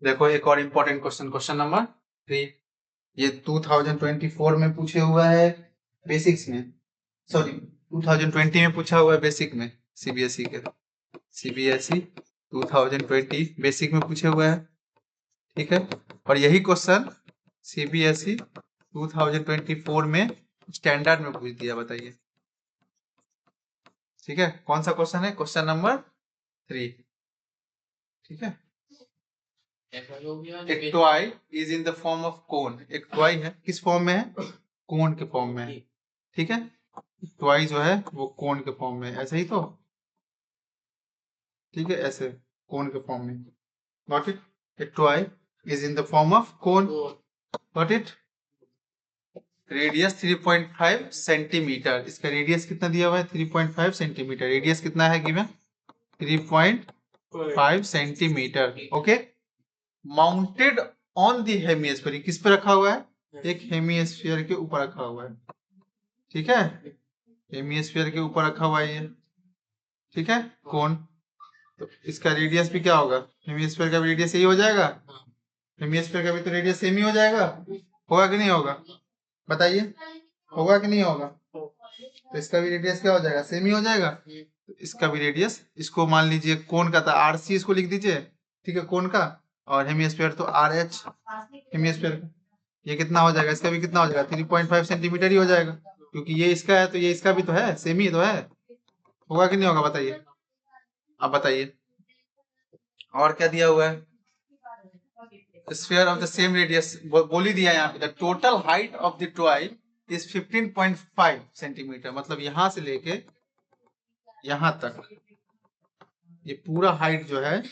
देखो एक और इम्पोर्टेंट क्वेश्चन, क्वेश्चन नंबर 3। ये 2024 में पूछे हुआ है बेसिक्स में, सॉरी 2020 में पूछा हुआ है बेसिक में, सीबीएसई के। सीबीएसई 2020 बेसिक में पूछे हुए हैं, ठीक है। और यही क्वेश्चन सीबीएसई 2024 में स्टैंडर्ड में पूछ दिया, बताइए। ठीक है, कौन सा क्वेश्चन है? क्वेश्चन नंबर 3, ठीक है। एक toy is in the form of cone. एक टॉय है, किस फॉर्म में है? कोन के फॉर्म में है, ठीक है। टॉय जो है वो कोन के फॉर्म में है, ऐसे ही तो, ठीक है, ऐसे कोन के फॉर्म में। Got it? A toy is in the form of cone, got it. Radius 3.5 centimetre. इसका रेडियस कितना दिया हुआ है? 3.5 सेंटीमीटर। रेडियस कितना है given? 3.5 centimetre, okay. Mounted on the hemisphere, किस पे रखा हुआ है? एक हेमिस्फीयर के ऊपर रखा हुआ है, ठीक है। हेमिस्फीयर के ऊपर रखा हुआ है ये, ठीक है, कौन। तो इसका रेडियस भी क्या होगा? हेमिस्फीयर का भी रेडियस यही हो जाएगा, हेमिस्फीयर का भी तो रेडियस सेम ही हो जाएगा। होगा कि नहीं होगा? बताइए, होगा कि नहीं होगा? तो इसका भी रेडियस क्या हो जाएगा? सेम ही हो जाएगा। तो इसका भी रेडियस, इसको मान लीजिए कोन का था आरसी, इसको लिख दीजिए, ठीक है, कोन का। और हेमिस्फीयर तो आर एच, हेमिस्फीयर का। ये कितना हो जाएगा? इसका भी कितना हो जाएगा? 3.5 सेंटीमीटर ही हो जाएगा, क्योंकि ये इसका है तो ये इसका भी तो है, सेम ही तो है। होगा कि नहीं होगा? बताइए, अब बताइए। और क्या दिया हुआ है? Sphere of the same radius, बोल ही दिया यहाँ पे। The total height of the toy is 15.5 centimetre. मतलब यहाँ से लेके यहाँ तक ये पूरा हाइट जो है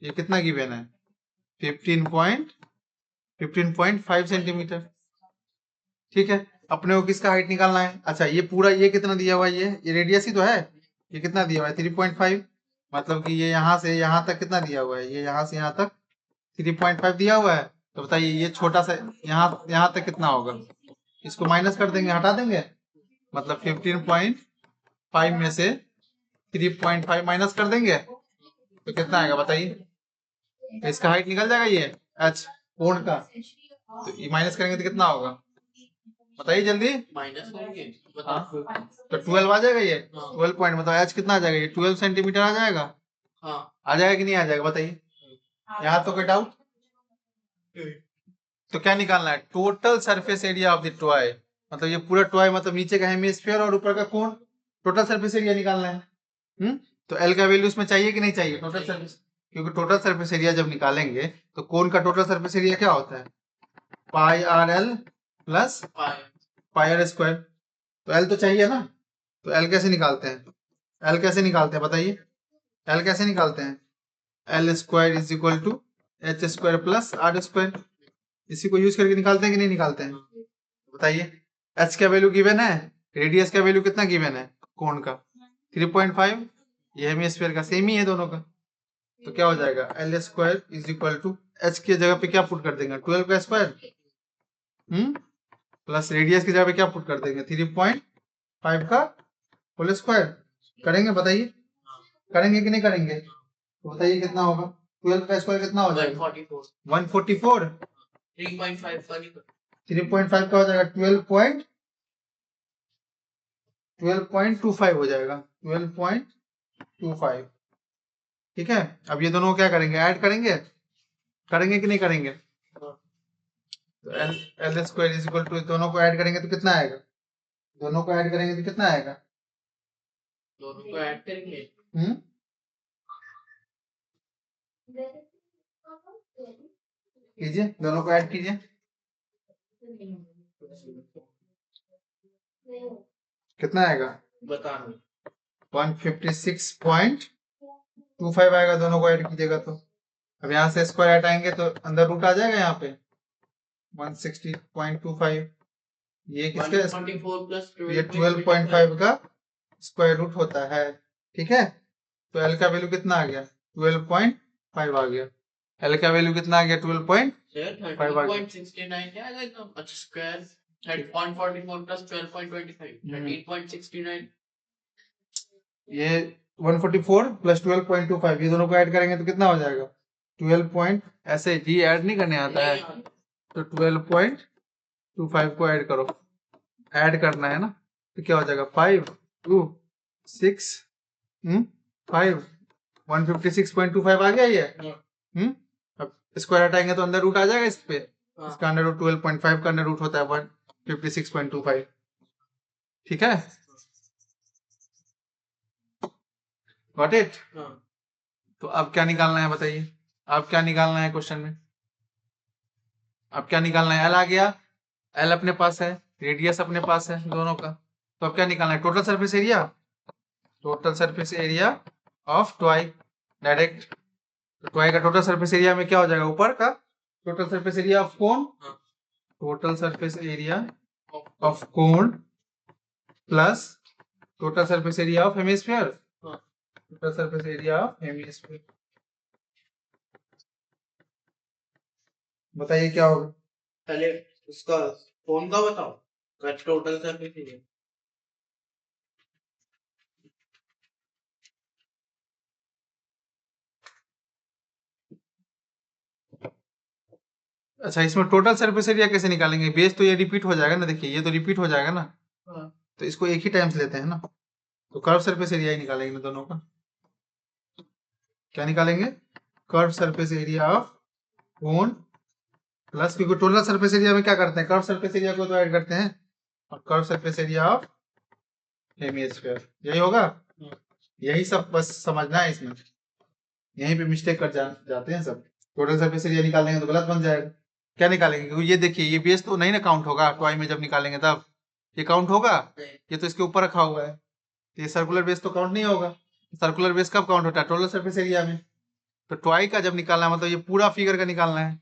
ये कितना गिवन है? 15.5 सेंटीमीटर, ठीक है। अपने को किसका हाइट निकालना है? अच्छा, ये पूरा, ये कितना दिया हुआ है? ये रेडियस ही तो है। ये कितना दिया हुआ है? 3.5। मतलब कि ये यहाँ से यहाँ तक कितना दिया हुआ है? ये यहाँ से यहाँ तक 3.5 दिया हुआ है। तो बताइए ये छोटा सा यहाँ यहाँ तक कितना होगा? इसको माइनस कर देंगे, हटा देंगे। मतलब 15.5 में से 3.5 माइनस कर देंगे तो कितना आएगा? बताइए। तो इसका हाइट निकल जाएगा ये एच, कोण का। तो ये माइनस करेंगे तो कितना होगा? बताइए जल्दी। माइनस करेंगे, बताओ। तो 12 आ जाएगा ये। 12 पॉइंट, मतलब एच कितना आ जाएगा? ये 12 सेंटीमीटर आ जाएगा। हाँ, आ जाएगा कि नहीं आ जाएगा? बताइए। यहाँ तो कोई डाउट? तो क्या निकालना है? Total surface area of the toy. मतलब ये पूरा टॉय, मतलब नीचे का हेमिस्फीयर और ऊपर का कोण, टोटल सरफेस एरिया निकालना है। तो एल का वैल्यू इसमें चाहिए कि नहीं चाहिए? टोटल सरफेस, क्योंकि टोटल सरफेस एरिया जब निकालेंगे तो कोण का टोटल सरफेस एरिया क्या होता है? Pi r l plus pi r square. तो एल तो चाहिए ना। तो एल कैसे निकालते हैं? एल कैसे निकालते हैं बताइए? एल कैसे निकालते हैं? L square is equal to H square plus R square. इसी को यूज करके निकालते हैं कि नहीं निकालते हैं? बताइए। एच का वैल्यू गिवन है, रेडियस का वैल्यू कितना गिवन है कोण का? 3.5। ये हेमिस्फीयर का सेम ही है दोनों का। तो क्या हो जाएगा? L square is equal to H की जगह पे क्या पुट कर देंगे? 12 का स्क्वायर प्लस रेडियस की जगह पे क्या पुट कर देंगे? 3.5 का होल स्क्वायर। करेंगे? बताइए, करेंगे कि नहीं करेंगे? तो बताइए कितना होगा? 12 का स्क्वायर कितना हो जाएगा? 144। 3.5 का हो जाएगा 12.25 हो जाएगा, 12.25, ठीक है। अब ये दोनों क्या करेंगे? ऐड करेंगे, करेंगे कि नहीं करेंगे? तो L L square is equal to, दोनों को ऐड करेंगे तो कितना आएगा? दोनों को ऐड करेंगे तो कितना आएगा? दोनों को ऐड करेंगे, कीजिए, दोनों को ऐड कीजिए। कितना आएगा? बता। 156.25 आएगा, दोनों को ऐड कीजिएगा तो। अब यहाँ से स्क्वायर हटाएंगे तो अंदर रूट आ जाएगा यहाँ पे 160.25। ये किसके? ये 12.5 का स्क्वायर रूट होता है, ठीक है। तो एल का वैल्यू कितना आ गया? 12.5 आ गया। एल का वैल्यू कितना आ गया? 12.5 आ गया। 0.44 plus 12.25, 13.69। ये 144 प्लस 12.25, ये दोनों को ऐड करेंगे तो कितना हो जाएगा? 12 पॉइंट, ऐसे जी ऐड नहीं करने आता है, तो 12.25 को ऐड करो, ऐड करना है ना, तो क्या हो जाएगा 5 2 6 5 156.25 आ गया ये। अब स्क्वायर हटाएंगे तो अंदर रूट आ जाएगा इस पे, इसका अंडर रूट 12.5 का अंडर रूट होता है 156.25। ठीक है, गॉट इट। तो अब क्या निकालना है बताइए, अब क्या निकालना है क्वेश्चन में, अब क्या निकालना है, एल आ गया, एल अपने पास है, रेडियस अपने पास है दोनों का, तो अब क्या निकालना है, total surface area, total surface area of ट्वाई, direct. तो ट्वाई का टोटल सरफेस एरिया में क्या हो जाएगा, ऊपर का total surface area of cone, total surface area of cone plus total surface area of hemisphere, total surface area of hemisphere. बताइए क्या होगा, पहले उसका कोन का बताओ, टोटल सरफेस एरिया। अच्छा, इसमें टोटल सरफेस एरिया कैसे निकालेंगे, बेस तो ये रिपीट हो जाएगा ना, देखिए ये तो रिपीट हो जाएगा ना, तो इसको एक ही टाइम से लेते हैं ना, तो कर्व सरफेस एरिया ही निकालेंगे दोनों का। क्या निकालेंगे, curve surface area of cone plus, क्योंकि टोटल सरफेस एरिया में क्या करते हैं, कर्व सरफेस एरिया को तो ऐड करते हैं, और curve surface area of hemisphere, यही होगा। यही सब बस समझना है इसमें, यहीं पे मिस्टेक कर जाते हैं सब। टोटल सरफेस एरिया निकालेंगे तो गलत बन जाएगा। क्या निकालेंगे, क्योंकि ये देखिए ये बेस तो नहीं ना काउंट होगा, ट्वाई में जब निकालेंगे तब ये काउंट होगा, ये तो इसके ऊपर रखा हुआ है, तो ये सर्कुलर बेस तो काउंट नहीं होगा। सर्कुलर बेस कब काउंट होता है, टोटल सरफेस एरिया में। तो ट्वाई का जब निकालना है मतलब ये पूरा फिगर का निकालना है,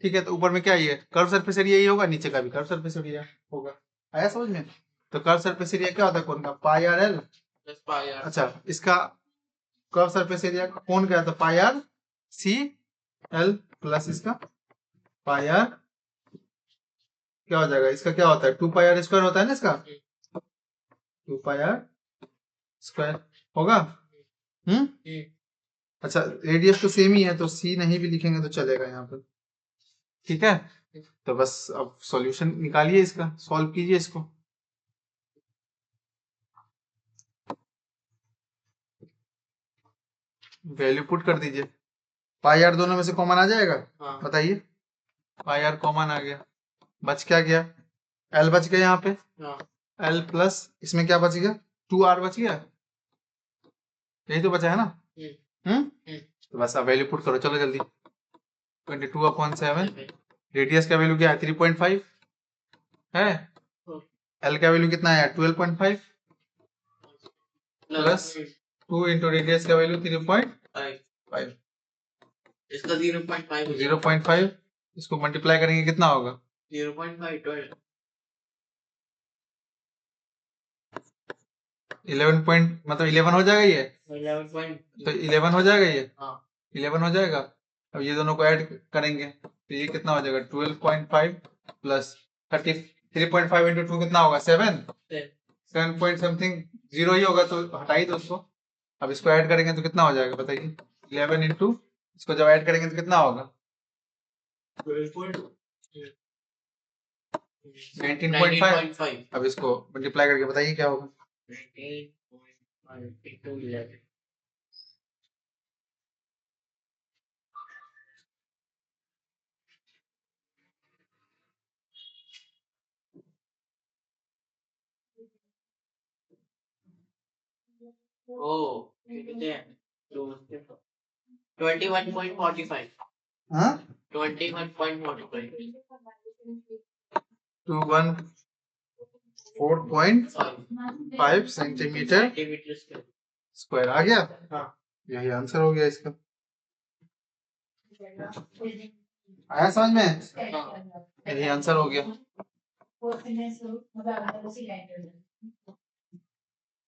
ठीक है, तो ऊपर में क्या ये कर्व सरफेस एरिया ही होगा, नीचे का भी कर्व सरफेस एरिया होगा, आया समझ में। तो कर्व सरफेस एरिया क्या होता है, कौन का, पाई आर एल। अच्छा, इसका कर्व सरफेस एरिया कौन क्या था, पाई आर सी एल प्लस इसका पाई आर, क्या हो जाएगा, इसका क्या होता है 2 पाई आर स्क्वायर होता है ना इसका, 2 पाई आर स्क्वायर होगा। अच्छा, रेडियस तो सेम ही है, तो सी नहीं भी लिखेंगे तो चलेगा यहाँ पर, ठीक है। तो बस अब सॉल्यूशन निकालिए इसका, सॉल्व कीजिए इसको। वैल्यू पुट कर दीजिए, पाई आर दोनों में से कॉमन आ जाएगा, बताइए, पाई आर कॉमन आ गया, बच क्या गया, एल बच गया यहाँ पे, एल प्लस इसमें क्या बच गया, 2 आर बच गया, यही तो बचा है ना। तो बस अब वैल्यू पुट करो, चलो जल्दी, 22/7, रेडियस का वैल्यू क्या है 3.5 है, एल का वैल्यू कितना है 12.5 प्लस 2 इंटू रेडियस का वैल्यू 3.5, इसका 0.5 0.5, इसको मल्टीप्लाई करेंगे कितना होगा 0.5 11 पॉइंट, मतलब 11 हो जाएगा ये, 11. तो 11 हो जाएगा ये, हाँ 11 हो जाएगा। अब ये दोनों को ऐड करेंगे तो ये कितना हो जाएगा 12.5 प्लस 3.5 इंटू 2 कितना होगा 7 पॉइंट समथिंग, जीरो ही होगा तो हटा ही दो उसको। अब इसको ऐड करेंगे तो कितना हो जाएगा बताइए, 11 इंटू, इसको जब ऐड करेंगे तो कितना होगा 19.5। अब इसको मल्टीप्लाई करके बताइए क्या होगा, 19.5 into 11. Oh, 21.45. हाँ 21.45. 214.5 सेंटीमीटर स्क्वायर आ गया। हाँ यही आंसर हो गया इसका, आया समझ में, यही आंसर हो गया।